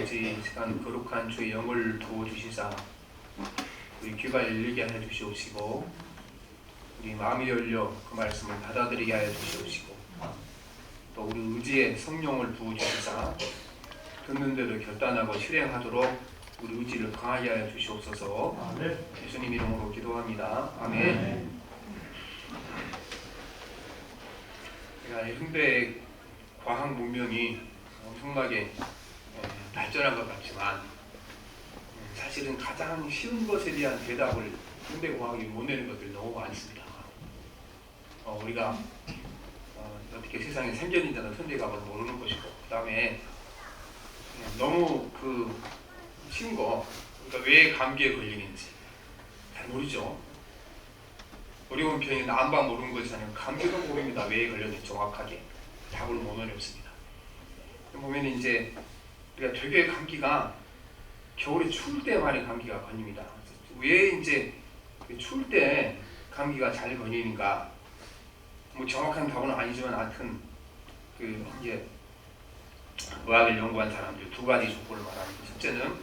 아버지, 이 시간 거룩한 주의 영을 부어주시사 우리 귀가 열리게 하여 주시옵시고 우리 마음이 열려 그 말씀을 받아들이게 하여 주시옵시고 또 우리 의지에 성령을 부어주시사 듣는 대로 결단하고 실행하도록 우리 의지를 강하게 하여 주시옵소서. 아멘. 예수님 이름으로 기도합니다. 아멘. 현대 과학 문명이 엄청나게 발전한 것 같지만 사실은 가장 쉬운 것에 대한 대답을 현대 과학이 못 내는 것들이 너무 많습니다. 우리가 어떻게 세상에 생겨있다는 현대 과학을 모르는 것이고, 그 다음에 너무 쉬운 거, 그러니까 왜 감기에 걸리는지 잘 모르죠. 어려운 병이 난방 모르는 것이 아니고 감기도 모릅니다. 왜 걸렸는지 정확하게 답을 못 내렸습니다. 보면 이제 우리가 되게 감기가 겨울에 추울 때만에 감기가 걸립니다. 왜 이제 추울 때 감기가 잘 걸리는가? 뭐 정확한 답은 아니지만 하여튼 이제 의학을 연구한 사람들 두 가지 조건을 말합니다. 첫째는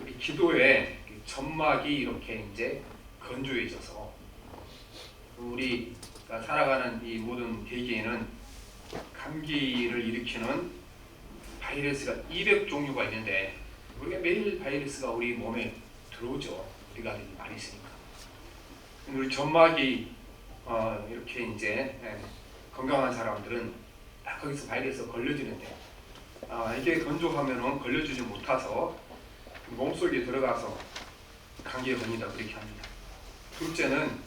우리 기도에 점막이 이렇게 이제 건조해져서 우리가 살아가는 이 모든 대기에는 감기를 일으키는 바이러스가 200종류가 있는데 우리가 매일 바이러스가 우리 몸에 들어오죠. 우리가 많이 쓰니까. 우리 점막이 이렇게 이제 건강한 사람들은 거기서 바이러스가 걸려지는데 이게 건조하면은 걸려주지 못해서 몸속에 들어가서 감기에 걸린다 그렇게 합니다. 둘째는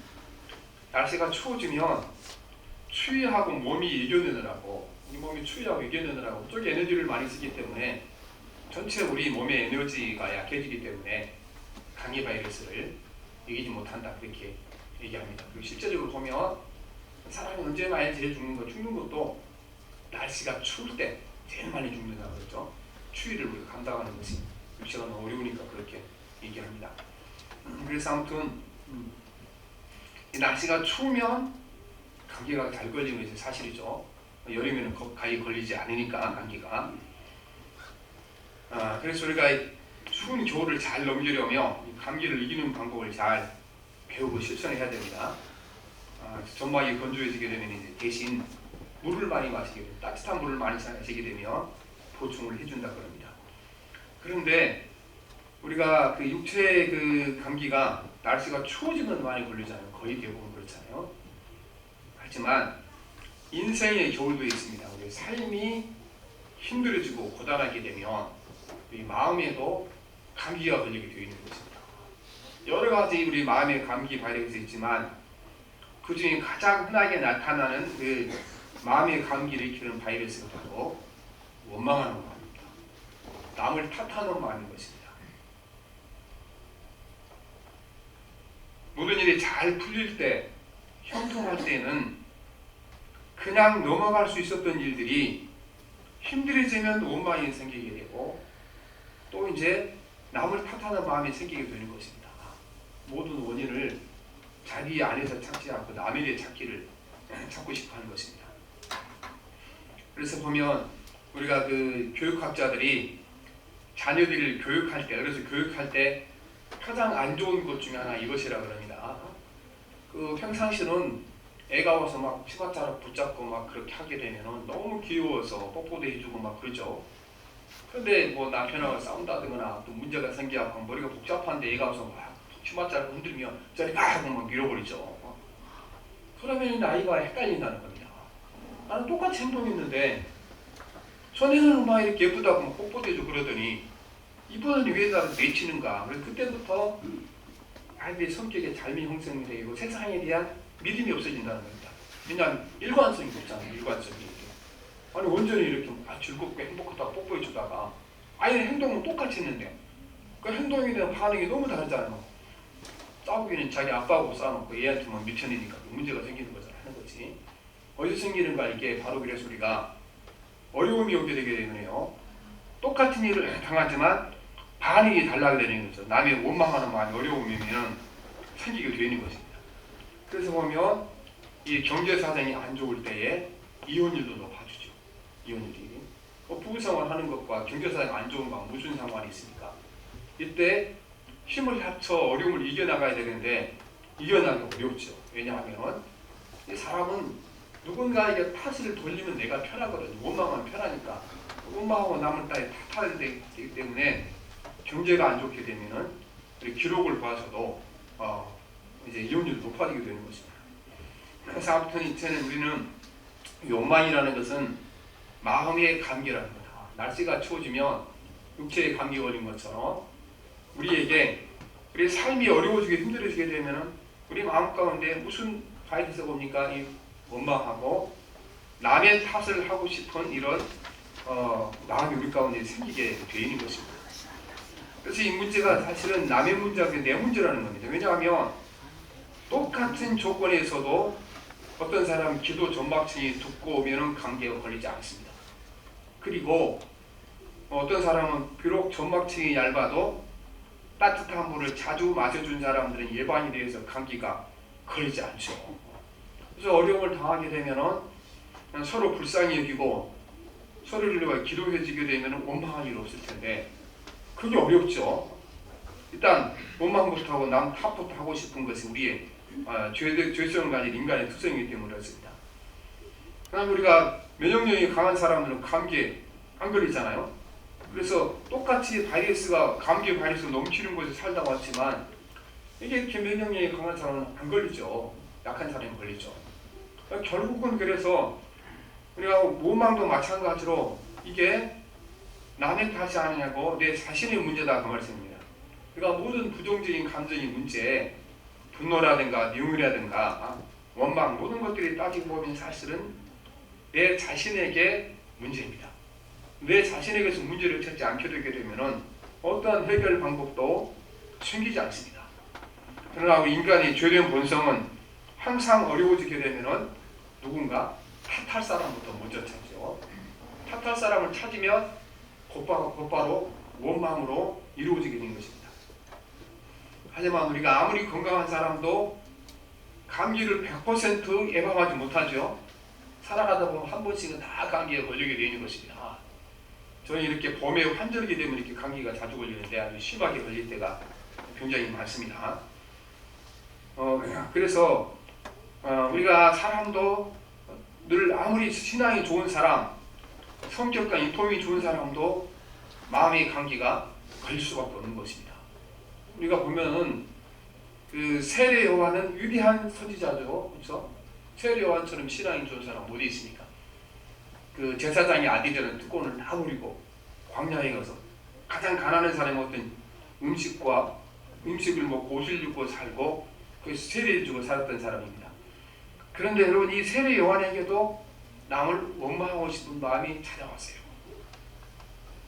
날씨가 추워지면 추위하고 몸이 이겨내느라고 이 몸이 추위하고 이겨내느라고 그쪽에 에너지를 많이 쓰기 때문에 전체 우리 몸의 에너지가 약해지기 때문에 감기 바이러스를 이기지 못한다 그렇게 얘기합니다. 그리고 실제적으로 보면 사람이 언제 많이 제일 죽는 것도 날씨가 추울 때 제일 많이 죽는다 그랬죠. 추위를 우리가 감당하는 것이 육체가 너무 어려우니까 그렇게 얘기합니다. 그래서 아무튼 이 날씨가 추우면 감기가 잘 걸리는 것이 사실이죠. 여름에는 거의 걸리지 않으니까 감기가. 그래서 우리가 추운 겨울을 잘 넘기려면 감기를 이기는 방법을 잘 배우고 실천해야 됩니다. 점막이 건조해지게 되면 이제 대신 물을 많이 마시게 됩니다. 따뜻한 물을 많이 마시게 되면 보충을 해준다 그럽니다. 그런데 우리가 육체의 감기가 날씨가 추워지면 많이 걸리잖아요. 거의 대부분 그렇잖아요. 하지만 인생의 겨울도 있습니다. 우리 삶이 힘들어지고 고단하게 되면 우리 마음에도 감기가 걸리게 되어 있는 것입니다. 여러 가지 우리 마음의 감기 바이러스 있지만 그 중에 가장 흔하게 나타나는 마음의 감기를 일으키는 바이러스가 바로 원망하는 마음입니다. 남을 탓하는 마음인 것입니다. 모든 일이 잘 풀릴 때, 형통할 때는 그냥 넘어갈 수 있었던 일들이 힘들어지면 원망이 생기게 되고 또 이제 남을 탓하는 마음이 생기게 되는 것입니다. 모든 원인을 자기 안에서 찾지 않고 남에게 찾고 싶어 하는 것입니다. 그래서 보면 우리가 교육학자들이 자녀들을 교육할 때, 그래서 교육할 때 가장 안 좋은 것 중에 하나 이것이라 그럽니다. 평상시는 애가 와서 막 치맛자락 붙잡고 막 그렇게 하게 되면 너무 귀여워서 뽀뽀도 해주고 막 그러죠. 그런데 뭐 남편하고 싸운다거나 또 문제가 생겨서 머리가 복잡한데 애가 와서 막 치맛자락 흔들면 저리 막 하고 막 밀어버리죠. 그러면 아이가 헷갈린다는 겁니다. 나는 똑같이 행동했는데 전에는 막 이렇게 예쁘다고 막 뽀뽀도 해주고 그러더니 이번에는 왜 나를 내치는가. 그래서 그때부터 아이들의 성격에 잘못 형성이 되고 세상에 대한 믿음이 없어진다는 겁니다. 왜냐하면 일관성이 없잖아요. 일관성이. 아니 온전히 이렇게 즐겁고 행복하다고 뽀뽀해주다가 아이는 행동은 똑같이 했는데 그 행동에 대한 반응이 너무 다르잖아요. 싸우기는 자기 아빠하고 싸워놓고 얘한테만 미쳐내니까 문제가 생기는 거잖아요. 하는 거지. 어디서 생기는가 이게 바로 그래서 우리가 어려움이 오게 되게 되네요. 똑같은 일을 당하지만 반응이 달라게 되는 거죠. 남의 원망하는 마음이 어려우면 생기게 되는 것입니다. 그래서 보면 이 경제 사정이 안 좋을 때에 이혼율도 높아지죠. 이혼율이. 부부생활 하는 것과 경제사정 안 좋은 거 무슨 상관이 있습니까? 이때 힘을 합쳐 어려움을 이겨나가야 되는데 이겨나가기 어렵죠. 왜냐하면 이 사람은 누군가에게 탓을 돌리면 내가 편하거든요. 원망하면 편하니까. 원망하고 남을 따위 탓하게 되기 때문에 경제가 안 좋게 되면은 우리 기록을 봐서도 이제 이혼율이 높아지게 되는 것입니다. 그래서 아무튼 이제는 우리는 원망이라는 것은 마음의 감기라는 거다. 날씨가 추워지면 육체의 감기 걸린 것처럼 우리에게 우리 삶이 어려워지게 힘들어지게 되면은 우리 마음 가운데 무슨 바이러스가 옵니까? 이 원망하고 남의 탓을 하고 싶은 이런 마음이 우리 가운데 생기게 되 있는 것입니다. 그래서 이 문제가 사실은 남의 문제가 내 문제라는 겁니다. 왜냐하면 똑같은 조건에서도 어떤 사람은 기도 전막층이 두꺼우면 감기가 걸리지 않습니다. 그리고 어떤 사람은 비록 전막층이 얇아도 따뜻한 물을 자주 마셔준 사람들은 예방이 되어서 감기가 걸리지 않죠. 그래서 어려움을 당하게 되면은 서로 불쌍히 여기고 서로를 위해 기도해주게 되면 원망할 일 없을 텐데 그게 어렵죠. 일단 원망부터 하고 남 탓부터 하고 싶은 것이 우리의 죄성을 가진 인간의 특성이기 때문에 그렇습니다. 그다음 우리가 면역력이 강한 사람들은 감기에 안 걸리잖아요. 그래서 똑같이 감기 바이러스가 넘치는 곳에 살다 왔지만 이게 이렇게 면역력이 강한 사람은 안 걸리죠. 약한 사람이 걸리죠. 결국은 그래서 우리가 원망도 마찬가지로 이게 남의 탓이 아니냐고 내 자신의 문제다 그 말씀입니다. 그러니까 모든 부정적인 감정의 문제, 분노라든가 미움이라든가 원망 모든 것들이 따지고 보면 사실은 내 자신에게 문제입니다. 내 자신에게서 문제를 찾지 않게 되게 되면은 어떠한 해결 방법도 생기지 않습니다. 그러나 인간의 죄된 본성은 항상 어려워지게 되면은 누군가 탓할 사람부터 먼저 찾죠. 탓할 사람을 찾으면 곧바로 원망으로 이루어지게 된 것입니다. 하지만 우리가 아무리 건강한 사람도 감기를 100% 예방하지 못하죠. 살아가다 보면 한 번씩은 다 감기에 걸리게 되는 것입니다. 저는 이렇게 봄에 환절기 되면 이렇게 감기가 자주 걸리는데 아주 심하게 걸릴 때가 굉장히 많습니다. 그래서 우리가 사람도 늘 아무리 신앙이 좋은 사람, 성격과 인품이 좋은 사람도 마음의 감기가 걸릴 수밖에 없는 것입니다. 우리가 보면은 그 세례 요한은 위대한 선지자죠, 그렇죠? 세례 요한처럼 신앙이 좋은 사람 어디 있습니까? 그 제사장의 아들들은 특권을 다 누리고 광야에 가서 가장 가난한 사람의 어떤 음식을 먹고 옷을 입고 살고 거기서 세례를 주고 살았던 사람입니다. 그런데 여러분 이 세례 요한에게도 남을 원망하고 싶은 마음이 찾아왔어요.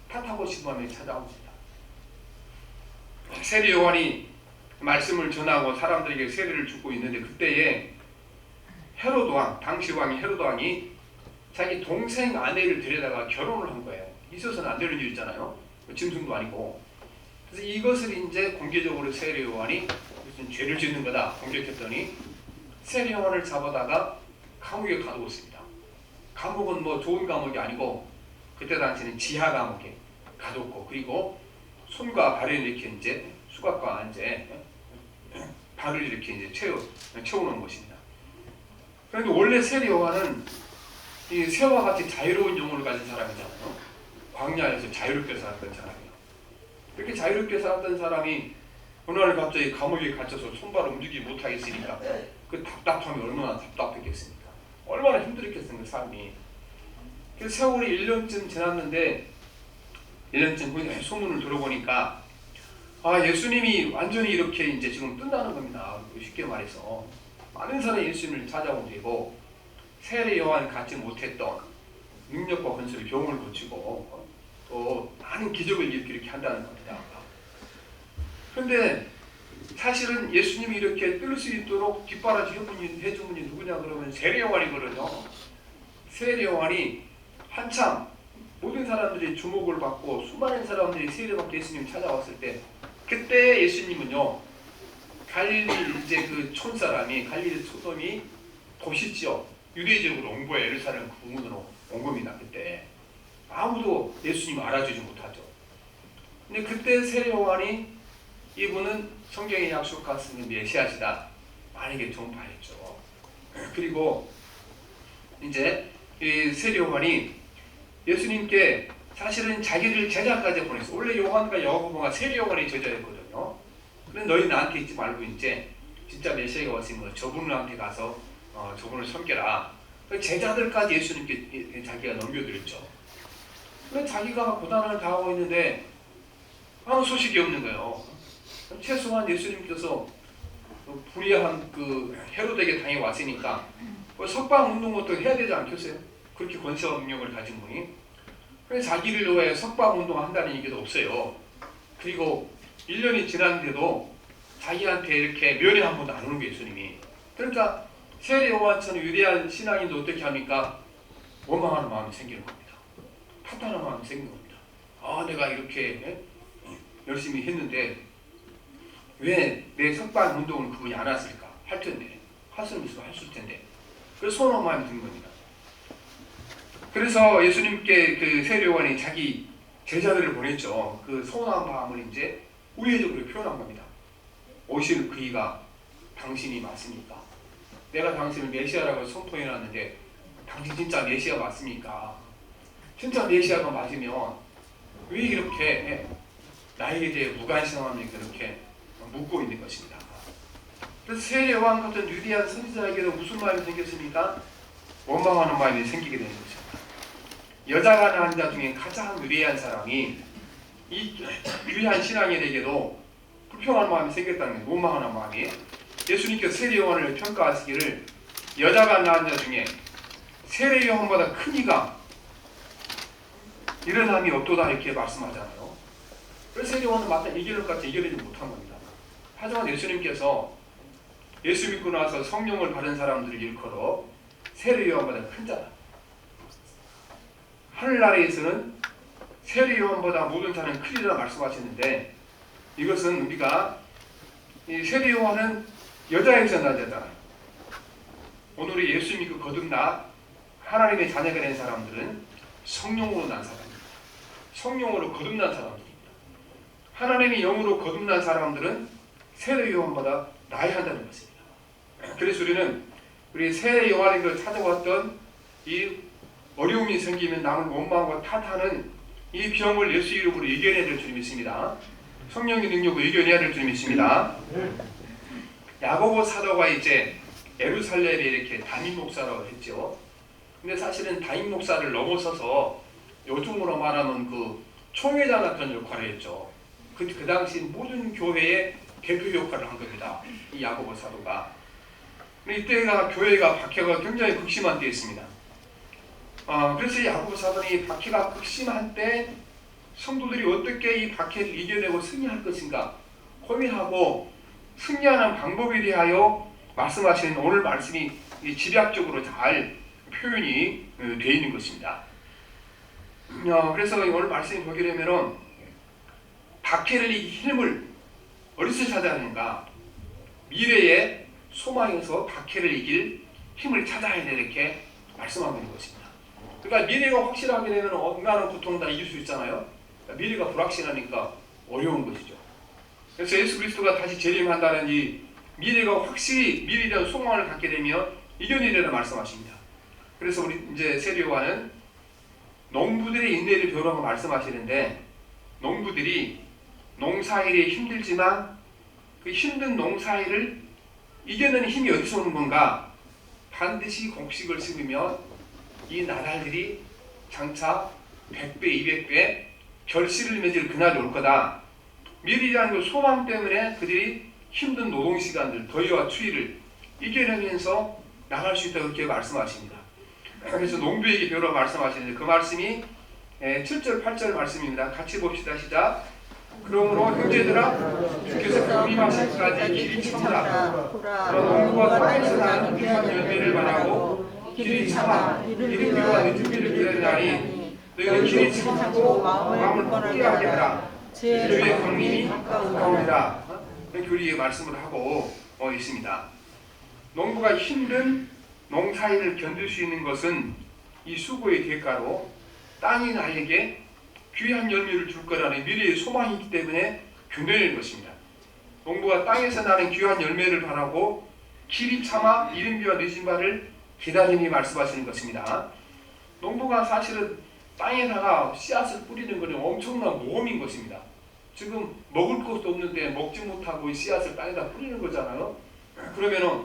탓하고 싶은 마음이 찾아옵니다. 세례 요한이 말씀을 전하고 사람들에게 세례를 주고 있는데 그때에 헤로드 왕, 당시 왕이 헤로드 왕이 자기 동생 아내를 데려다가 결혼을 한 거예요. 있어서는 안 되는 일이잖아요. 짐승도 아니고. 그래서 이것을 이제 공개적으로 세례 요한이 무슨 죄를 짓는 거다 공격했더니 세례 요한을 잡아다가 감옥에 가두었습니다. 감옥은 뭐 좋은 감옥이 아니고 그때 당시에는 지하 감옥에 가뒀고 그리고 손과 발을 이렇게 이제 수갑과 이제 발을 이렇게 이제 채워놓은 것입니다. 그런데 원래 세례 요한은 이 새와 같이 자유로운 영혼을 가진 사람이잖아요. 광야에서 자유롭게 살았던 사람이에요. 이렇게 자유롭게 살았던 사람이 어느 날 갑자기 감옥에 갇혀서 손발을 움직이지 못하겠으니까 그 답답함이 얼마나 답답했겠습니까? 얼마나 힘들었겠습니까, 삶이. 그래서 세월이 1년쯤 지났는데 1년쯤 후에 소문을 들어보니까 예수님이 완전히 이렇게 이제 지금 끝나는 겁니다. 쉽게 말해서 많은 사람이 예수님을 찾아오게 되고 세례 요한 갖지 못했던 능력과 권세를 병을 고치고 또 많은 기적을 이렇게 한다는 겁니다. 그런데 사실은 예수님이 이렇게 뜰 수 있도록 뒷바라지 해준 분이 누구냐 그러면 세례 요한이거든요. 세례 요한이 한참 모든 사람들이 주목을 받고 수많은 사람들이 세례받고 예수님 찾아왔을 때 그때 예수님은요 갈릴리 이제 그 촌사람이 갈릴리 소돔이 도시지역 유대적으로 온 거예요. 예루살렘 구문으로 온 겁니다. 그때 아무도 예수님 알아주지 못하죠. 근데 그때 세례 요한이 이분은 성경에 약속하신 메시아시다 만약에 전파했죠. 그리고 이제 이 세례 요한이 예수님께 사실은 자기를 제자까지 보냈어. 원래 요한과 야고보가 세례 요한의 제자였거든요. 그런데 너희 나한테 있지 말고 이제 진짜 메시아가 왔으면 저분한테 가서 저분을 섬겨라. 제자들까지 예수님께 자기가 넘겨드렸죠. 근데 자기가 고난을 당하고 있는데 아무 소식이 없는 거예요. 최소한 예수님께서 불의한 그 헤로데에게 당해왔으니까 석방 운동부터 해야 되지 않겠어요? 그렇게 권세와 능력을 가진 분이. 그래서 자기를 위해 석방 운동을 한다는 얘기도 없어요. 그리고 1년이 지났는데도 자기한테 이렇게 면회 한 번도 안 오는 거예요, 예수님이. 그러니까 세례 요한처럼 위대한 신앙인도 어떻게 합니까? 원망하는 마음이 생기는 겁니다. 파탄한 마음이 생기는 겁니다. 내가 이렇게 열심히 했는데 왜 내 석방 운동을 그분이 안 왔을까? 할 텐데. 할 수는 있으면 했을 텐데. 그래서 서운한 마음이 드는 겁니다. 그래서 예수님께 그 세례 요한이 자기 제자들을 보냈죠. 그 서운한 마음을 이제 우회적으로 표현한 겁니다. 오실 그이가 당신이 맞습니까? 내가 당신을 메시아라고 선포해놨는데 당신 진짜 메시아 맞습니까? 진짜 메시아가 맞으면 왜 이렇게 나에게 대해 무관심함이 그렇게 묻고 있는 것입니다. 그래서 세례 요한 같은 위대한 선지자에게도 무슨 마음이 생겼습니까? 원망하는 마음이 생기게 되는 것입니다. 여자가 낳은 자 중에 가장 위대한 사람이 이 위대한 신앙인에게도 불평하는 마음이 생겼다는 거예요. 원망하는 마음이. 예수님께서 세례 요한을 평가하시기를 여자가 낳은 자 중에 세례 요한보다 큰 이가 일어남이 없도다 이렇게 말씀하잖아요. 그래서 세례 요한은 마땅 이겨낼 것 같이 이겨내지 못한 겁니다. 하지만 예수님께서 예수 믿고 나서 성령을 받은 사람들을 일컬어 세례 요한보다 큰 자다. 하늘나라에서는 세례 요한보다 모든 자는 크리라 말씀하셨는데 이것은 우리가 이 세례 요한은 여자에서 난 자잖아요. 오늘의 예수 믿고 거듭나 하나님의 자녀가 된 사람들은 성령으로 난 사람입니다. 성령으로 거듭난 사람들입니다. 하나님의 영으로 거듭난 사람들은 세례 요한보다 나아야 한다는 것입니다. 그래서 우리 세례 요한에게 찾아왔던 이 어려움이 생기면 남은 원망과 탓하는 이 병을 예수 이름으로 이겨내야 될 줄 믿습니다. 성령의 능력으로 이겨내야 될 줄 믿습니다. 야고보 사도가 이제 예루살렘에 이렇게 담임 목사라고 했죠. 근데 사실은 담임 목사를 넘어서서 요즘으로 말하면 그 총회장 같은 역할을 했죠. 그 당시 모든 교회의 대표 역할을 한 겁니다. 이 야고보 사도가. 근데 이때가 교회가 박해가 굉장히 극심한 때였습니다. 그래서 야고보 사도는 박해가 극심한 때 성도들이 어떻게 이 박해를 이겨내고 승리할 것인가 고민하고 승리하는 방법에 대하여 말씀하시는 오늘 말씀이 집약적으로 잘 표현이 되어 있는 것입니다. 그래서 오늘 말씀을 보게 되면은 박해를 이길 힘을 어디서 찾아야 하는가? 미래의 소망에서 박해를 이길 힘을 찾아야 돼 이렇게 말씀하고 있는 것입니다. 그러니까 미래가 확실하게 되면 얼마나 고통 다 이길 수 있잖아요. 그러니까 미래가 불확실하니까 어려운 것이죠. 그래서 예수 그리스도가 다시 재림한다는 이 미래가 확실히 미래에 대한 소망을 갖게 되면 이겨내려는 말씀하십니다. 그래서 우리 이제 세례 요한은 농부들의 인내를 배우라고 말씀하시는데 농부들이 농사일이 힘들지만 그 힘든 농사일을 이겨내는 힘이 어디서 오는 건가? 반드시 곡식을 심으면 이 나달들이 장차 100배, 200배 결실을 맺을 그날이 올 거다. 미래라는 그 소망 때문에 그들이 힘든 노동시간들, 더위와 추위를 이겨내면서 나갈 수 있다고 그렇게 말씀하십니다. 그래서 농부에게 배우라고 말씀하시는데 그 말씀이 7절, 8절 말씀입니다. 같이 봅시다. 시작. 그러므로 형제들아 주께서 부임하실까지 길이 참으라. 그런 농부가 땅에서 난 귀한 열매를 바라고 길이 참아 이른 때와 늦은 때를 기다리나니 너희는 길이 참고 마음을 굳게 하게 하라. 주의 강림이 가까우니라. 교리의 말씀을 하고 있습니다. 농부가 힘든 농사일을 견딜 수 있는 것은 이 수고의 대가로 땅이 나에게 귀한 열매를 줄 거라는 미래의 소망이 있기 때문에 교훈인 것입니다. 농부가 땅에서 나는 귀한 열매를 바라고 길이 참아 이른 비와 늦은 비를 기다림이 말씀하시는 것입니다. 농부가 사실은 땅에다가 씨앗을 뿌리는 것은 엄청난 모험인 것입니다. 지금 먹을 것도 없는데 먹지 못하고 씨앗을 땅에다 뿌리는 거잖아요. 그러면은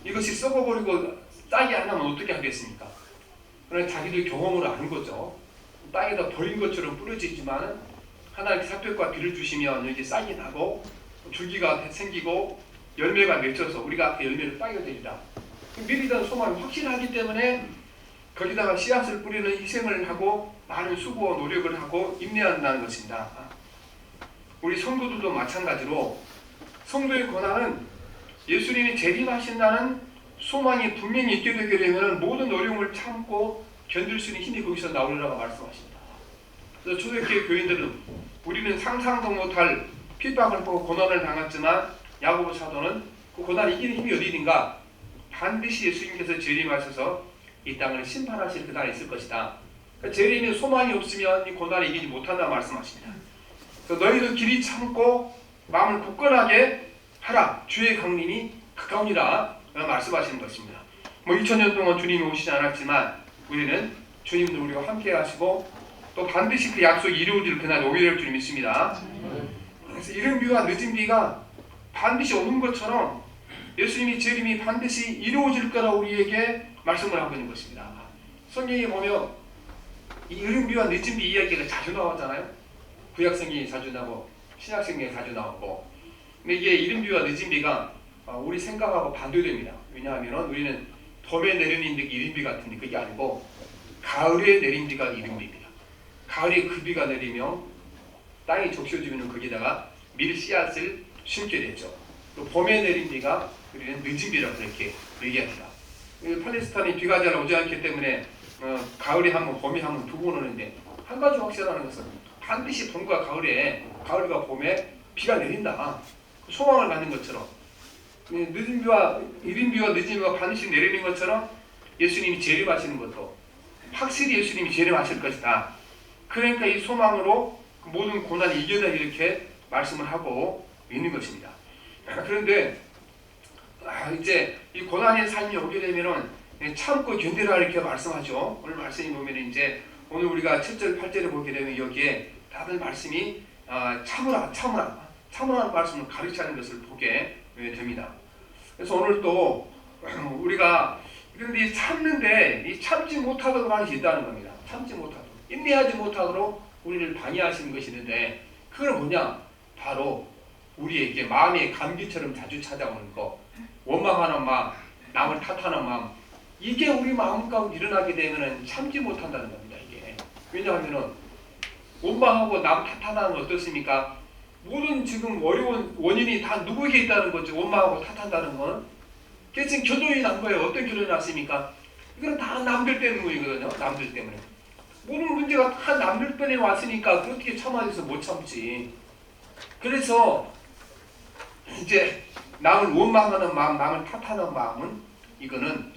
이것이 썩어버리고 싹이 안 나면 어떻게 하겠습니까? 그러나 자기들 경험으로 아는 거죠. 땅에다 버린 것처럼 뿌려지지만 하나님께 삭별과 비를 주시면 여기 싹이 나고 줄기가 생기고 열매가 맺혀서 우리가 그 열매를 따게 되리라. 미리 단 소망이 확실하기 때문에 거기다가 씨앗을 뿌리는 희생을 하고 많은 수고와 노력을 하고 인내한다는 것입니다. 우리 성도들도 마찬가지로 성도의 고난은 예수님이 재림하신다는 소망이 분명히 있게 되게 되면 모든 어려움을 참고 견딜 수 있는 힘이 거기서 나오리라고 말씀하십니다. 그래서 초대교회 교인들은 우리는 상상도 못할 핍박을 보고 고난을 당했지만 야고보 사도는 그 고난을 이기는 힘이 어디 있는가? 반드시 예수님께서 재림하셔서 이 땅을 심판하실 그날이 있을 것이다. 그러니까 재림에 소망이 없으면 이 고난을 이기지 못한다 말씀하십니다. 그래서 너희도 길이 참고 마음을 굳건하게 하라. 주의 강림이 가까우니라 말씀하시는 것입니다. 2000년 동안 주님이 오시지 않았지만 우리는 주님도 우리와 함께 하시고 또 반드시 그 약속이 이루어질 그날 오게 될 줄 믿습니다. 그래서 이른 비와 늦은 비가 반드시 오는 것처럼 예수님이 재림이 반드시 이루어질 거라 우리에게 말씀을 하고 있는 것입니다. 성경에 보면 이 이른 비와 늦은 비 이야기가 자주 나오잖아요. 구약성경에 자주 나오고 신약성경에 자주 나오고. 근데 이게 이른 비와 늦은 비가 우리 생각하고 반대됩니다. 왜냐하면 우리는 봄에 내리는 이른 비 같은데 그게 아니고 가을에 내린 비가 이른 비입니다. 가을에 그 비가 내리면 땅이 적셔지면 거기다가 밀 씨앗을 심게 되죠. 또 봄에 내린 비가 우리는 늦은 비라고 그렇게 얘기합니다. 팔레스타인이 비가 잘 오지 않기 때문에 가을에 한 번, 봄에 한 번 두 번 오는데 한 가지 확실한 것은 반드시 봄과 가을에, 가을과 봄에 비가 내린다. 소망을 갖는 것처럼 늦은 비와 이른 비와 늦은 비가 반드시 내리는 것처럼 예수님이 재림하시는 것도 확실히 예수님이 재림하실 것이다. 그러니까 이 소망으로 모든 고난이 이겨내 이렇게 말씀을 하고 있는 것입니다. 그런데 이제 이 고난의 삶이 오게 되면은 참고 견디라 이렇게 말씀하죠. 오늘 말씀이 보면 이제 오늘 우리가 7절 8절에 보게 되면 여기에 다들 말씀이 참으라는 말씀을 가르치는 것을 보게 됩니다. 그래서 오늘 또 우리가 그런데 참는데 이 참지 못하도록 하는 것이 있다는 겁니다. 참지 못하도록, 인내하지 못하도록 우리를 방해하시는 것이 있는데 그건 뭐냐? 바로 우리에게 마음의 감기처럼 자주 찾아오는 거, 원망하는 마음, 남을 탓하는 마음, 이게 우리 마음 가운데 일어나게 되면 참지 못한다는 겁니다. 이게 왜냐하면 원망하고 남 탓하는 건 어떻습니까? 모든 지금 어려운 원인이 다 누구에게 있다는 거죠. 원망하고 탓한다는 건. 그래서 지금 결론이 난 거예요. 어떤 결론이 났습니까? 이건 다 남들 때문이거든요. 남들 때문에. 모든 문제가 다 남들 때문에 왔으니까 어떻게 참아서 못 참지. 그래서 이제 남을 원망하는 마음, 남을 탓하는 마음은 이거는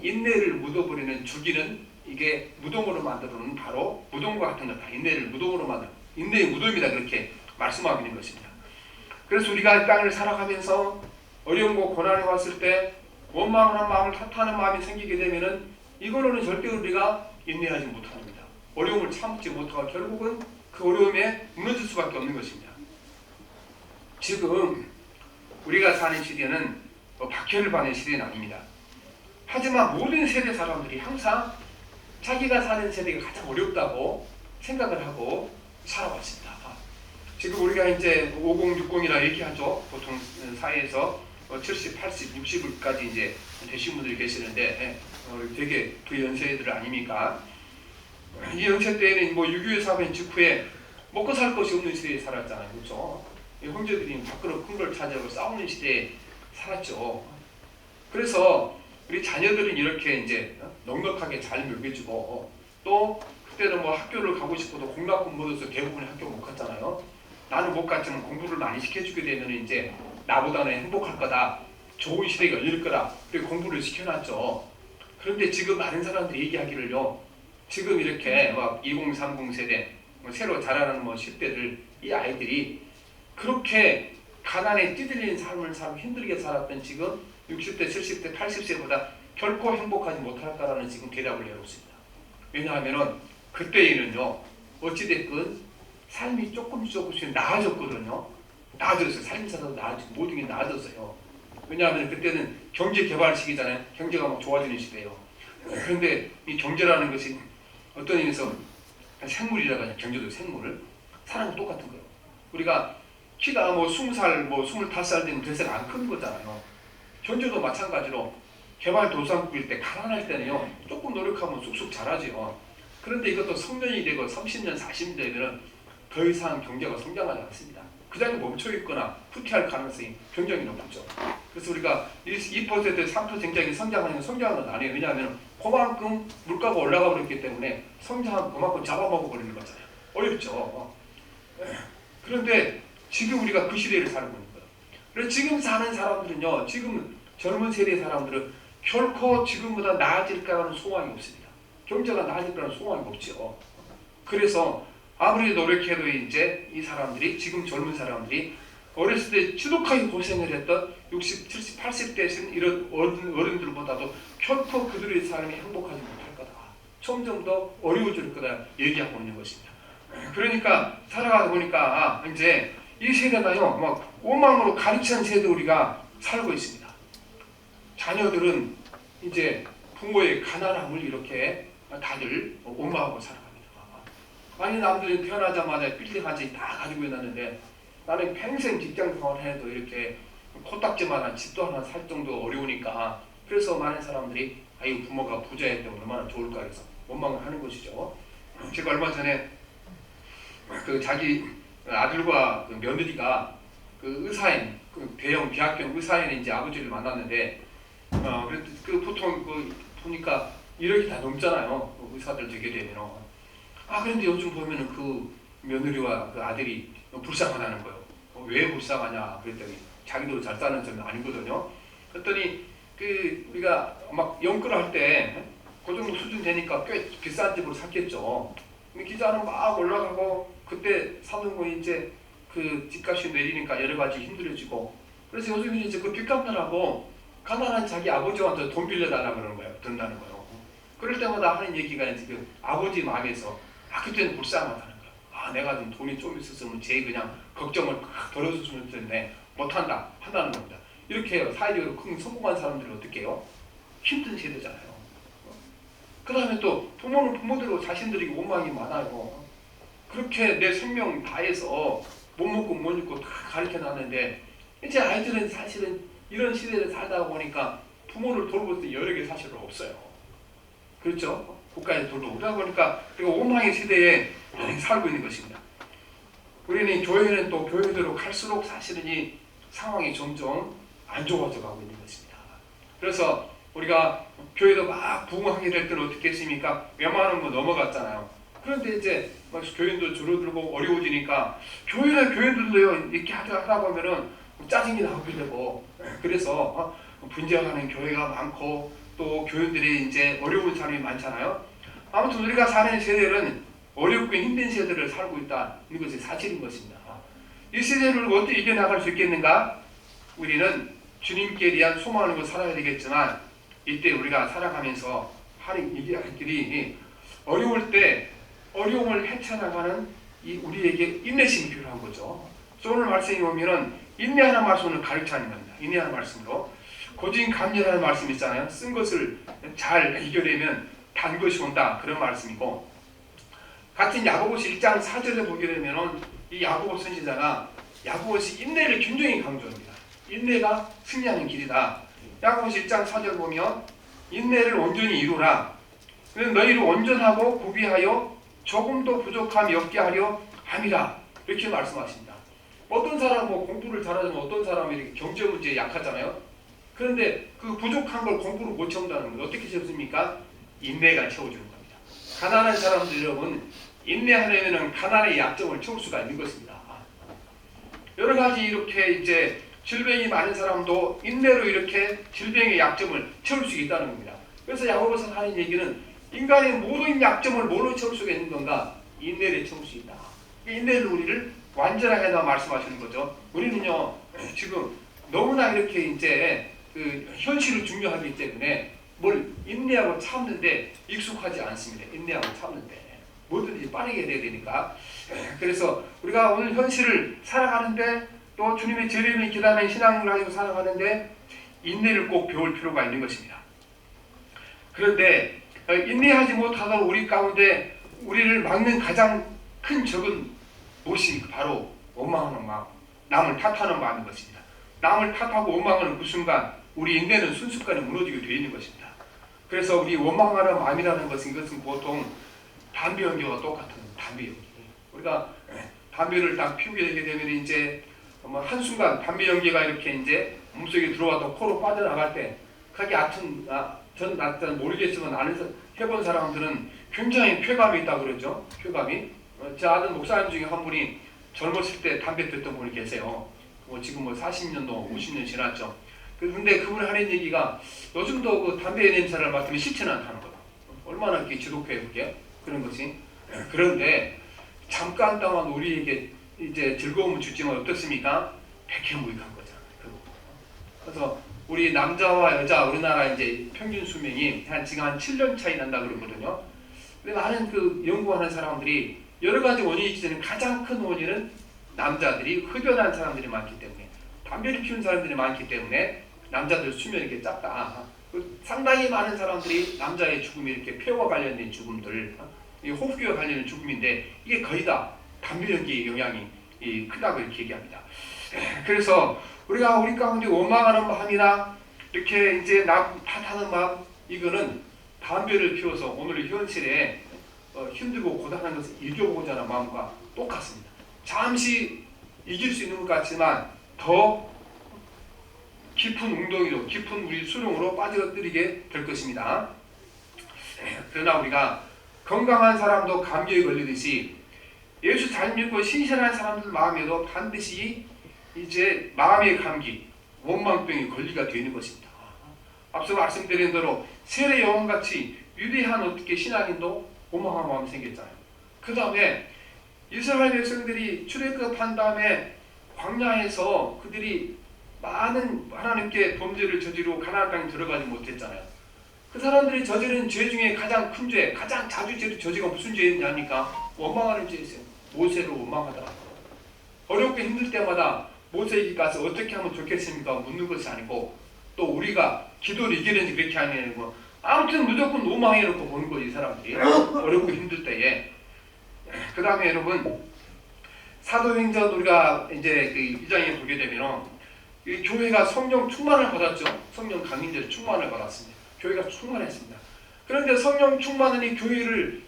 인내를 묻어버리는 죽이는 이게 무덤으로 만들어놓은 바로 무덤과 같은 거다. 인내를 무덤으로 만드는 인내의 무덤이다. 그렇게 말씀하고 있는 것입니다. 그래서 우리가 땅을 살아가면서 어려움과 고난이 왔을 때 원망하는 마음을 탓하는 마음이 생기게 되면은 이거로는 절대 우리가 인내하지 못합니다. 어려움을 참지 못하고 결국은 그 어려움에 무너질 수밖에 없는 것입니다. 지금 우리가 사는 시대는 박해를 받는 시대는 아닙니다. 하지만 모든 세대 사람들이 항상 자기가 사는 세대가 가장 어렵다고 생각을 하고 살아왔습니다. 지금 우리가 이제 5060이라 얘기하죠. 보통 사회에서 70, 80, 60까지 이제 되신 분들이 계시는데 되게 그 연세들 아닙니까? 이 연세 때에는 뭐 6.25 사건 직후에 먹고 살 것이 없는 시대에 살았잖아요. 그렇죠? 형제들이 밖으로 큰 걸 차지하고 싸우는 시대에 살았죠. 그래서 우리 자녀들은 이렇게 이제 넉넉하게 잘 먹여주고 또 그때는 뭐 학교를 가고 싶어도 공락금 못해서 대부분의 학교 못 갔잖아요. 나는 못 갔지만 공부를 많이 시켜주게 되면 이제 나보다는 행복할 거다. 좋은 시대가 열릴 거다. 그리고 공부를 시켜놨죠. 그런데 지금 많은 사람들이 얘기하기를요. 지금 이렇게 막 2030 세대, 새로 자라는 10대들, 이 아이들이 그렇게 가난에 찌들리는 삶을 살고 힘들게 살았던 지금 60대, 70대, 80세보다 결코 행복하지 못할 거라는 지금 대답을 내놓습니다. 왜냐하면 그때에는요, 어찌됐건 삶이 조금씩 나아졌거든요. 나아졌어요. 삶사도 나아지고 모든 게 나아졌어요. 왜냐하면 그때는 경제 개발 시기잖아요. 경제가 막 좋아지는 시대예요. 그런데 이 경제라는 것이 어떤 의미에서 생물이라고 하냐, 경제도 생물, 사람은 똑같은 거예요. 우리가 키가 20살, 25살 되면 대세가 안 큰 거잖아요. 경제도 마찬가지로 개발도상국일 때, 가난할 때는요, 조금 노력하면 쑥쑥 자라죠. 그런데 이것도 성년이 되고 30년, 40년 되면 더 이상 경제가 성장하지 않습니다. 그 자리에 멈춰있거나 후퇴할 가능성이 굉장히 높죠. 그래서 우리가 2%, 3% 굉장히 성장하는 건 성장은 아니에요. 왜냐하면 그만큼 물가가 올라가고 있기 때문에 성장하면 그만큼 잡아먹어버리는 거잖아요. 어렵죠. 그런데 지금 우리가 그 시대를 살고 있는 거예요. 그래서 지금 사는 사람들은요, 지금 젊은 세대 사람들은 결코 지금보다 나아질 거라는 소망이 없습니다. 경제가 나아질 거라는 소망이 없죠. 그래서 아무리 노력해도 이제 이 사람들이, 지금 젊은 사람들이 어렸을 때 지독하게 고생을 했던 60, 70, 80대 이런 어른들보다도 결코 그들의 삶이 행복하지 못할 거다. 점점 더 어려워질 거다 얘기하고 있는 것입니다. 그러니까 살아가다 보니까 이제 이 세대가요, 막 오망으로 가르치는 세대 우리가 살고 있습니다. 자녀들은 이제 부모의 가난함을 이렇게 다들 원망하고 살아갑니다. 아니, 남들은 태어나자마자 빌딩까지 다 가지고 있는데 나는 평생 직장 생활을 해도 이렇게 코딱지만한 집도 하나 살 정도 어려우니까, 그래서 많은 사람들이 아유, 부모가 부자였다면 얼마나 좋을까 해서 원망을 하는 것이죠. 제가 얼마 전에 그 자기 아들과 그 며느리가 그 의사인, 그 대형 비학경 의사인 이제 아버지를 만났는데, 그 보통 그 보니까 1억이 다 넘잖아요. 그 의사들 되게 되면. 그런데 요즘 보면은 그 며느리와 그 아들이 불쌍하다는 거예요. 왜 불쌍하냐 그랬더니 자기도 잘 사는 점은 아니거든요. 그랬더니 그 우리가 막 연끌 할 때 그 정도 수준 되니까 꽤 비싼 집으로 샀겠죠. 근데 기자는 막 올라가고 그때 사는 거 이제 그 집값이 내리니까 여러 가지 힘들어지고, 그래서 요즘 이제 그 빚갚느라고 가난한 자기 아버지한테 돈 빌려달라 그러는 거예요. 든다는 거예요. 그럴 때마다 하는 얘기가 이제 그 아버지 마음에서 그때는 불쌍하다는 거예요. 내가 지금 돈이 좀 있었으면 제 그냥 걱정을 덜어줬으면 텐데 못한다 한다는 겁니다. 이렇게 해요. 사회적으로 큰 성공한 사람들은 어떻게 해요? 힘든 세대잖아요. 그 다음에 또 부모는 부모대로 자신들이 원망이 많아요. 그렇게 내 생명 다해서 못 먹고 못 입고 다 가르쳐놨는데, 이제 아이들은 사실은 이런 시대를 살다 보니까 부모를 돌볼 때 여력이 사실은 없어요. 그렇죠? 국가에 돌보다 보니까 그리고 원망의 시대에 살고 있는 것입니다. 우리는 교회는 또 교회대로 갈수록 사실은 이 상황이 점점 안 좋아져 가고 있는 것입니다. 그래서 우리가 교회도 막 부흥하게 될 때는 어떻게 했습니까? 웬만한 거 넘어갔잖아요. 그런데 이제 교인도 줄어들고 어려워지니까 교인들도요, 이렇게 하다 보면은 짜증이 나오게 되고, 그래서 분쟁하는 교회가 많고 또 교인들이 이제 어려운 사람이 많잖아요. 아무튼 우리가 사는 세대는 어렵고 힘든 세대를 살고 있다. 이것이 사실인 것입니다. 이 세대를 어떻게 이겨나갈 수 있겠는가? 우리는 주님께 대한 소망을 살아야 되겠지만, 이때 우리가 살아가면서 하는 일이 어려울 때 어려움을 헤쳐나가는 이 우리에게 인내심이 필요한 거죠. 오늘 말씀이 보면은 인내하는 말씀을 가르치는 겁니다. 인내하는 말씀으로 고진 감렬하는 말씀 있잖아요. 쓴 것을 잘 이겨내면 단 것이 온다, 그런 말씀이고, 같은 야고보서 1장 4절에 보게 되면은 이 야고보 선지자가 야고보서 인내를 굉장히 강조합니다. 인내가 승리하는 길이다. 야고보서 1장 4절 보면 인내를 온전히 이루라. 너희를 온전하고 구비하여 조금도 부족함이 없게 하려 함이라. 이렇게 말씀하십니다. 어떤 사람은 공부를 잘하지만 어떤 사람은 이렇게 경제 문제에 약하잖아요. 그런데 그 부족한 걸 공부로 못 채운다는 건 어떻게 채웠습니까? 인내가 채워주는 겁니다. 가난한 사람들 여러분, 인내하려면 가난의 약점을 채울 수가 있는 것입니다. 여러 가지 이렇게 이제 질병이 많은 사람도 인내로 이렇게 질병의 약점을 채울 수 있다는 겁니다. 그래서 야고보서 하는 얘기는 인간의 모든 약점을 뭘로 채울 수가 있는 건가? 인내를 채울 수 있다. 인내를 우리를 완전하게 다 말씀하시는 거죠. 우리는요 지금 너무나 이렇게 이제 그 현실을 중요하기 때문에 뭘 인내하고 참는데 익숙하지 않습니다. 인내하고 참는데 뭐든지 빠르게 돼야 되니까. 그래서 우리가 오늘 현실을 살아가는데 또 주님의 재림을 기다리는 신앙을 가지고 살아가는데 인내를 꼭 배울 필요가 있는 것입니다. 그런데 인내하지 못하던 우리 가운데 우리를 막는 가장 큰 적은 무엇이 바로 원망하는 마음, 남을 탓하는 마음인 것입니다. 남을 탓하고 원망하는 그 순간 우리 인내는 순식간에 무너지게 되어 있는 것입니다. 그래서 우리 원망하는 마음이라는 것은 이것은 보통 담배 연기와 똑같은 담배 연기. 우리가 담배를 딱 피우게 되게 되면 이제 한순간 담배 연기가 이렇게 이제 몸속에 들어와서 코로 빠져나갈 때 그렇게 전 모르겠지만 해본 사람들은 굉장히 쾌감이 있다고 그러죠. 쾌감이. 제 아는 목사님 중에 한 분이 젊었을 때 담배 피웠던 분이 계세요. 지금 40년도 50년 지났죠. 근데 그분이 하는 얘기가 요즘도 그 담배 냄새를 맡으면 싫지는 않다는 거다. 얼마나 이렇게 지독해 그게 그런 것이. 그런데 잠깐 동안 우리에게 이제 즐거움을 주지만 어떻습니까? 백해무익한 거잖아요. 그래서 우리 남자와 여자 우리나라 이제 평균 수명이 지금 한 7년 차이 난다 그러거든요. 근데 많은 그 연구하는 사람들이 여러 가지 원인이 있지만 가장 큰 원인은 남자들이 흡연한 사람들이 많기 때문에 담배를 피운 사람들이 많기 때문에 남자들 수명이 이렇게 작다. 상당히 많은 사람들이 남자의 죽음이 이렇게 폐와 관련된 죽음들, 호흡기와 관련된 죽음인데 이게 거의 다 담배 연기의 영향이 크다고 이렇게 얘기합니다. 그래서 우리가 우리 가운데 원망하는 마음이나 이렇게 이제 남 탓하는 마음 이거는 담배를 피워서 오늘 현실에 힘들고 고단한 것을 이겨보고자 하는 마음과 똑같습니다. 잠시 이길 수 있는 것 같지만 더 깊은 웅덩이로 깊은 우리 수렁으로 빠져들게 될 것입니다. 그러나 우리가 건강한 사람도 감기에 걸리듯이 예수 잘 믿고 신실한 사람들 마음에도 반드시 이제 마음의 감기, 원망병이 걸리가 되는 것입니다. 앞서 말씀드린 대로 세례 요한같이 위대한 어떻게 신앙인도 원망한 마음이 생겼잖아요. 그 다음에 이스라엘 백성들이 출애굽한 다음에 광야에서 그들이 많은 하나님께 범죄를 저지르고 가나안 땅에 들어가지 못했잖아요. 그 사람들이 저지른 죄 중에 가장 큰 죄, 가장 자주 저지가 무슨 죄였냐니까 원망하는 죄였어요. 모세를 원망하더라. 어렵고 힘들 때마다 모세에게 가서 어떻게 하면 좋겠습니까? 묻는 것이 아니고 또 우리가 기도를 이기는지 그렇게 아니고 아무튼 무조건 원망해놓고 보는 거지 이 사람들이 어렵고 힘들 때에. 그 다음에 여러분 사도행전 우리가 이제 그 2장에 보게 되면 이 교회가 성령 충만을 받았죠. 성령 강림절 충만을 받았습니다. 교회가 충만했습니다. 그런데 성령 충만은 이 교회를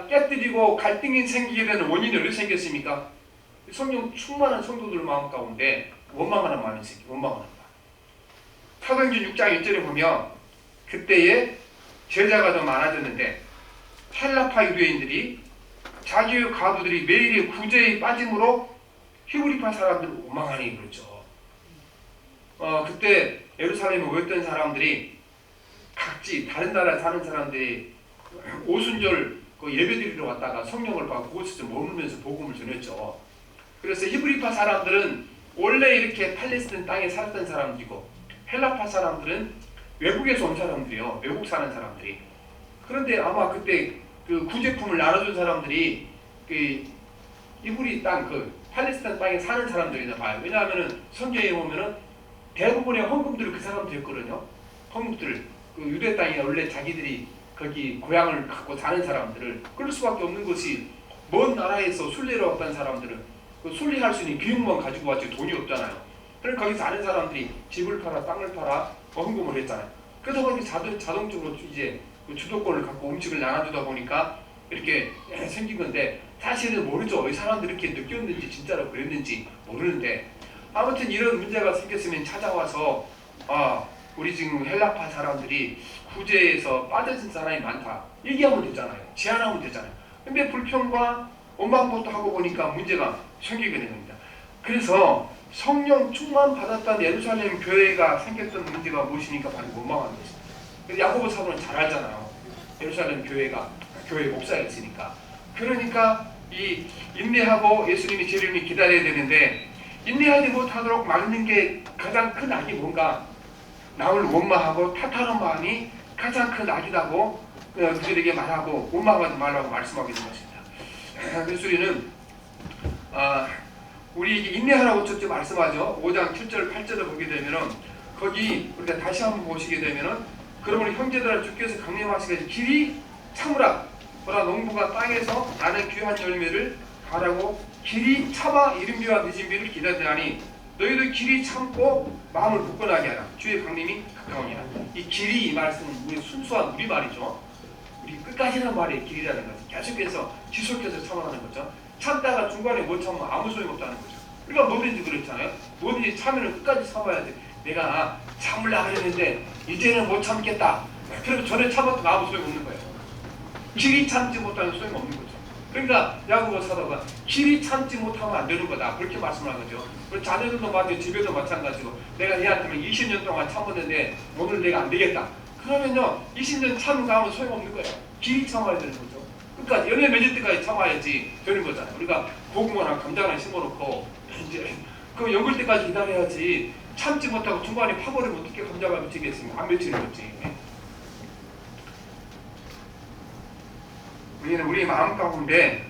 깨뜨리고 갈등이 생기게 되는 원인이 어디서 생겼습니까? 성령 충만한 성도들 마음 가운데 원망하는 마음이 생겨. 원망하는 마음. 사도행전 6장 1절에 보면 그때에 제자가 더 많아졌는데 헬라파 유대인들이 자기의 가부들이 매일의 구제에 빠짐으로 히브리파 사람들을 원망하니 그렇죠. 그때 예루살렘에 모였던 사람들이 각지 다른 나라에 사는 사람들이 오순절 그 예배드리러 왔다가 성령을 받고 그곳에서 머물면서 복음을 전했죠. 그래서 히브리파 사람들은 원래 이렇게 팔레스타인 땅에 살았던 사람들이고 헬라파 사람들은 외국에서 온 사람들이요. 외국 사는 사람들이. 그런데 아마 그때 그 구제품을 나눠준 사람들이 그 히브리 땅, 그 팔레스타인 땅에 사는 사람들이나 봐요. 왜냐하면은 성경에 보면은 대부분의 헌금들을 그 사람들이 했거든요. 헌금들을 그 유대 땅에 원래 자기들이 거기 고향을 갖고 사는 사람들을 그럴 수밖에 없는 것이 먼 나라에서 순례로 왔던 사람들은 그 순례할 수 있는 교육만 가지고 왔지 돈이 없잖아요. 그래서 거기 사는 사람들이 집을 팔아 땅을 팔아 헌금을 했잖아요. 그러다 보니까 자동적으로 이제 그 주도권을 갖고 음식을 나눠주다 보니까 이렇게 생긴 건데 사실은 모르죠. 이 사람들이 이렇게 느꼈는지 진짜로 그랬는지 모르는데 아무튼 이런 문제가 생겼으면 찾아와서 우리 지금 헬라파 사람들이 구제에서 빠져진 사람이 많다 얘기하면 되잖아요. 제안하면 되잖아요. 근데 불평과 원망부터 하고 보니까 문제가 생기게 되는 겁니다. 그래서 성령 충만 받았던 예루살렘 교회가 생겼던 문제가 무엇이니까 바로 원망하는 것입니다. 야고보 사도는 잘 알잖아요. 예루살렘 교회 목사였으니까. 그러니까 이 인내하고 예수님이 재림을 기다려야 되는데 인내하지 못하도록 막는 게 가장 큰 악이 뭔가? 남을 원망하고 탓하는 마음이 가장 큰 악이라고 그들에게 말하고 원망하지 말라고 말씀하고 있는 것입니다. 그래서 우리는 우리 인내하라고 첫째 말씀하죠. 5장 7절 8절을 보게 되면은 거기 우리가 다시 한번 보시게 되면은 그러므로 형제들아 주께서 강림하시기까지 길이 참으라. 보라 농부가 땅에서 나는 귀한 열매를 가라고 길이 참아 이른비와 늦은 비를 기다리나니 너희도 길이 참고 마음을 굳건하게 하라. 주의 강림이 가까우니라. 이 길이 이 말씀은 우리 순수한 우리말이죠. 우리 끝까지는 말이 길이라는 거죠. 계속해서 지속해서 참아가는 거죠. 참다가 중간에 못 참으면 아무 소용없다는 거죠. 우리가 뭐든지 그렇잖아요. 뭐든지 참으면 끝까지 참아야 돼. 내가 참으려고 했는데 이제는 못 참겠다. 그래도 전에 참았던 아무 소용없는 거예요. 길이 참지 못하면 소용없는 거죠. 그러니까 야고보 사도가 길이 참지 못하면 안 되는 거다. 그렇게 말씀을 한 거죠. 우리 자녀들도 마찬가지고 집에도 마찬가지고 내가 얘한테는 20년 동안 참았는데 오늘 내가 안 되겠다. 그러면요 20년 참가하면 소용없는 거예요. 길이 참아야 되는 거죠. 끝까지 연애 맺을 때까지 참아야지 되는 거잖아요. 우리가 고구마나 감자나 심어놓고 이제 그 연글 때까지 기다려야지 참지 못하고 중간에 파버리면 어떻게 감자가 맺히겠습니까? 안 맺히는 거지. 우리는 우리 마음 가운데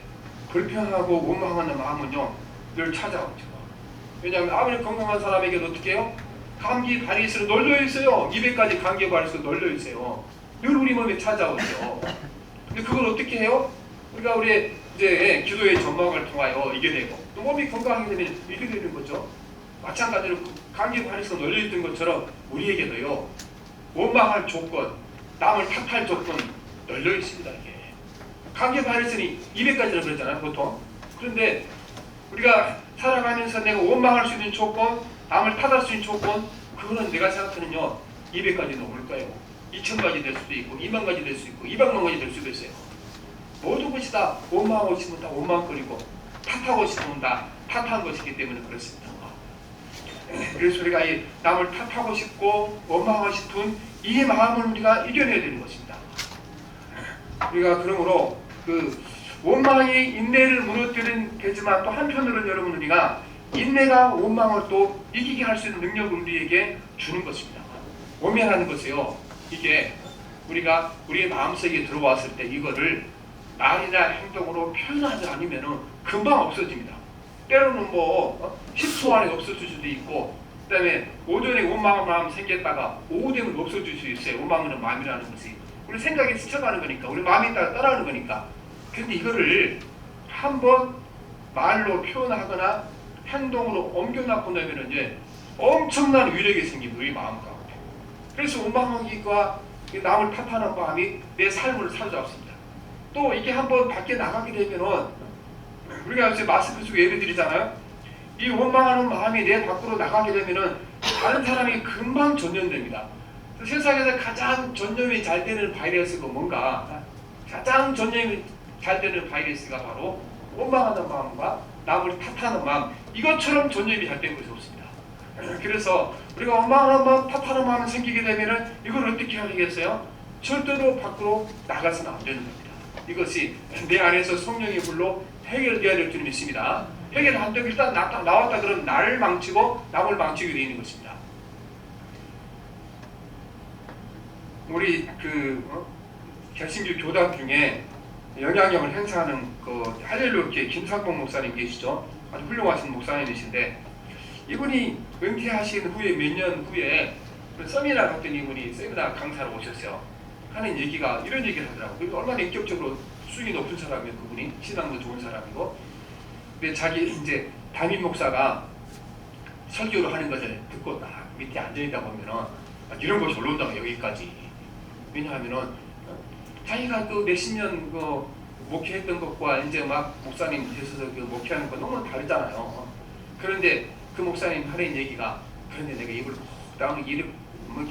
불평하고 원망하는 마음은요 늘 찾아오죠. 왜냐하면 아무리 건강한 사람에게도 어떻게 해요? 감기 바리스로 널려있어요. 입에까지 감기 바리스로 널려있어요. 늘 우리 몸에 찾아오죠. 근데 그걸 어떻게 해요? 우리가 우리 이제 기도의 전망을 통하여 이겨내고 또 몸이 건강하게 되면 이겨내는 거죠. 마찬가지로 감기 바리스로 널려있던 것처럼 우리에게도요 원망할 조건, 남을 탓할 조건 널려있습니다. 이게 감기 바이러스는 200가지라고 그랬잖아요 보통. 그런데 우리가 살아가면서 내가 원망할 수 있는 조건, 남을 탓할 수 있는 조건, 그거는 내가 생각하는요 200가지 넘을 거예요. 2000가지 될 수도 있고 2만 가지 될 수 있고 200만 가지 될 수도 있어요. 모든 것이 다 원망하고 싶으면 다 원망거리고 탓하고 싶으면 다 탓한 것이기 때문에 그렇습니다. 그래서 우리가 이 남을 탓하고 싶고 원망하고 싶은 이 마음을 우리가 이겨내야 되는 것입니다. 우리가 그러므로 그 원망이 인내를 무너뜨리는 되지만 또 한편으로는 여러분 우리가 인내가 원망을 또 이기게 할 수 있는 능력을 우리에게 주는 것입니다. 원망하는 것이요. 이게 우리가 우리의 마음속에 들어왔을 때 이거를 말이나 행동으로 표현하지 않으면은 금방 없어집니다. 때로는 뭐 10초 안에 없어질 수도 있고, 그 다음에 오전에 원망한 마음 생겼다가 오후 되면 없어질 수 있어요. 원망하는 마음이라는 것이 우리 생각에 스쳐가는 거니까, 우리 마음에 따라 따라가는 거니까. 근데 이거를 한번 말로 표현하거나 행동으로 옮겨놓고 나면 이제 엄청난 위력이 생깁니다. 우리 마음 가운데. 그래서 원망하기가 남을 탓하는 마음이 내 삶을 사로잡습니다. 또 이게 한번 밖에 나가게 되면은 우리가 요새 마스크 쓰고 예배 드리잖아요. 이 원망하는 마음이 내 밖으로 나가게 되면은 다른 사람이 금방 전염됩니다. 세상에서 가장 전염이 잘 되는 바이러스가 뭔가? 가장 전염이 잘 되는 바이러스가 바로 원망하는 마음과 남을 탓하는 마음, 이것처럼 전염이 잘 된 것이 없습니다. 그래서 우리가 원망하는 마음, 탓하는 마음이 생기게 되면은 이걸 어떻게 하겠어요? 절대로 밖으로 나가서는 안 되는 겁니다. 이것이 내 안에서 성령의 불로 해결되어야 될 줄 믿습니다. 해결 안 되고 일단 나왔다 그러면 나를 망치고 남을 망치게 되는 것입니다. 우리 개신교 교단 중에 영향력을 행사하는 할렐루야 김상봉 목사님 계시죠? 아주 훌륭하신 목사님이신데 이분이 은퇴하신 후에 몇 년 후에 세미나 갔더니 이분이 세미나 강사로 오셨어요. 하는 얘기가 이런 얘기를 하더라고요. 얼마나 인격적으로 수익이 높은 사람이에요. 그분이 신앙도 좋은 사람이고. 근데 자기 이제 담임 목사가 설교를 하는 것을 듣고 딱 밑에 앉아있다 보면은 이런 것이 올라온다고 여기까지. 왜냐하면은 자기가 그 몇십 년 목회했던 것과 이제 막 목사님 되셔서 목회하는 거 너무 다르잖아요. 그런데 그 목사님 하는 얘기가 그런데 내가 입을 딱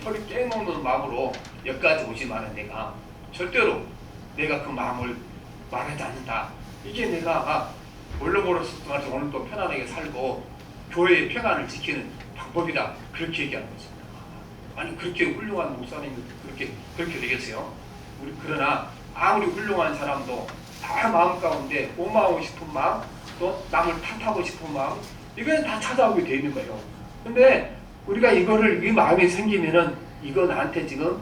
혀를 깨먹는 마음으로 여기까지 오지만은 내가 절대로 내가 그 마음을 말하지 않는다. 이게 내가 원로로서 오늘 또 편안하게 살고 교회의 평안을 지키는 방법이다. 그렇게 얘기하는 것입니다. 아니 그렇게 훌륭한 목사님이 그렇게 되겠어요? 그러나 아무리 훌륭한 사람도 다 마음 가운데 원망하고 싶은 마음, 또 남을 탓하고 싶은 마음, 이건 다 찾아오게 돼 있는 거예요. 근데 우리가 이거를 이 마음이 생기면은 이거 나한테 지금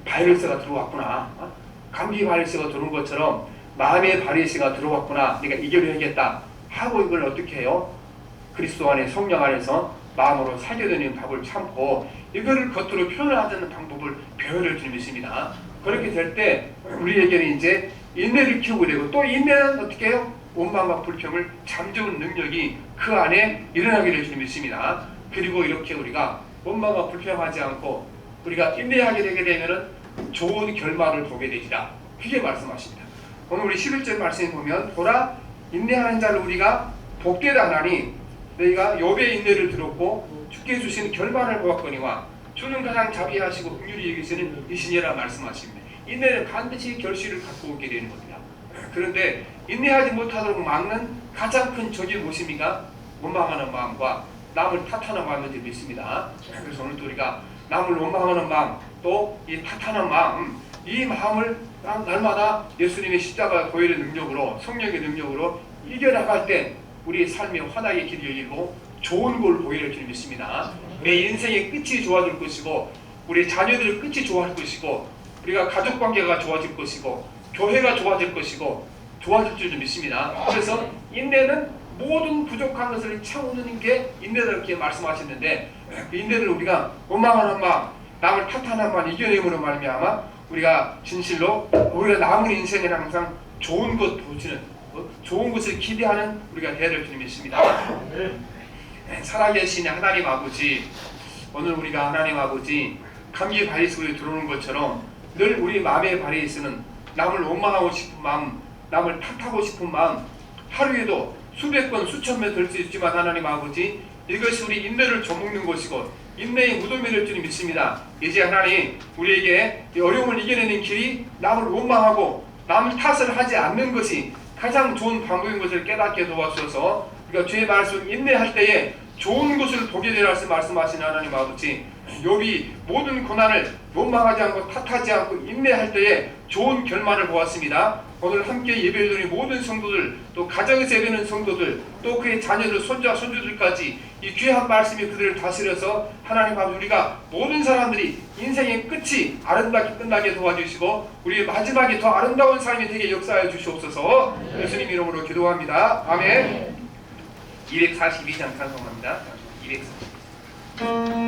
바이러스가 들어왔구나, 감기 바이러스가 들어온 것처럼 마음의 바이러스가 들어왔구나, 내가 이겨내야겠다 하고 이걸 어떻게 해요? 그리스도 안에 성령 안에서 마음으로 사겨드리는 밥을 참고 이거를 겉으로 표현하는 방법을 배워야 주는 것입니다. 그렇게 될 때 우리에게는 이제 인내를 키우게 되고, 또 인내는 어떻게 해요? 원망과 불평을 잠재우는 능력이 그 안에 일어나게 되는 것입니다. 그리고 이렇게 우리가 원망과 불평하지 않고 우리가 인내하게 되게 되면은 좋은 결말을 보게 되리라, 그게 말씀하십니다. 오늘 우리 11절 말씀에 보면 보라 인내하는 자를 우리가 복되다 하나니 너희가 욥의 인내를 들었고 주께 주신 결말을 보았거니와 주는 가장 자비하시고 긍휼히 여기시는 이시니라 말씀하십니다. 인내는 반드시 결실을 갖고 오게 되는 겁니다. 그런데 인내하지 못하도록 막는 가장 큰 적이 무엇입니까? 원망하는 마음과 남을 탓하는 마음이 있습니다. 그래서 오늘도 우리가 남을 원망하는 마음, 또 이 탓하는 마음, 이 마음을 날마다 예수님의 십자가 보혈의 능력으로, 성령의 능력으로 이겨나갈 때 우리의 삶의 환하게 길이 열리고 좋은 걸 보이려 주님 믿습니다. 내 인생의 끝이 좋아질 것이고, 우리 자녀들의 끝이 좋아질 것이고, 우리가 가족관계가 좋아질 것이고, 교회가 좋아질 것이고, 좋아질 줄 믿습니다. 그래서 인내는 모든 부족한 것을 채우는 게 인내다, 이렇게 말씀하셨는데, 그 인내를 우리가 원망하는 마음, 남을 탓하는 마음 이겨내므로 말미암아 우리가 진실로 우리가 남은 인생에 항상 좋은 것 보시는, 좋은 것을 기대하는 우리가 되어야 될 줄 믿습니다. 살아계신 하나님 아버지, 오늘 우리가 하나님 아버지 감기 바이러스가 들어오는 것처럼 늘 우리 마음의 바이러스는 남을 원망하고 싶은 마음, 남을 탓하고 싶은 마음, 하루에도 수백 번 수천 번 될 수 있지만 하나님 아버지, 이것이 우리 인내를 저먹는 것이고 인내의 무덤이 될 줄 믿습니다. 이제 하나님 우리에게 이 어려움을 이겨내는 길이 남을 원망하고 남을 탓을 하지 않는 것이 가장 좋은 방법인 것을 깨닫게 도와주셔서 우리가 주의 말씀 인내할 때에 좋은 것을 보게 되라 말씀하신 하나님 아버지, 욥이 모든 고난을 원망하지 않고 탓하지 않고 인내할 때에 좋은 결말을 보았습니다. 오늘 함께 예배드리는 모든 성도들, 또 가정에서 예배하는 성도들, 또 그의 자녀들, 손자, 손주들까지 이 귀한 말씀이 그들을 다스려서 하나님 아버지 우리가 모든 사람들이 인생의 끝이 아름답게 끝나게 도와주시고 우리의 마지막이 더 아름다운 삶이 되게 역사하여 주시옵소서. 예수님 이름으로 기도합니다. 아멘. 242장 찬송합니다. 242.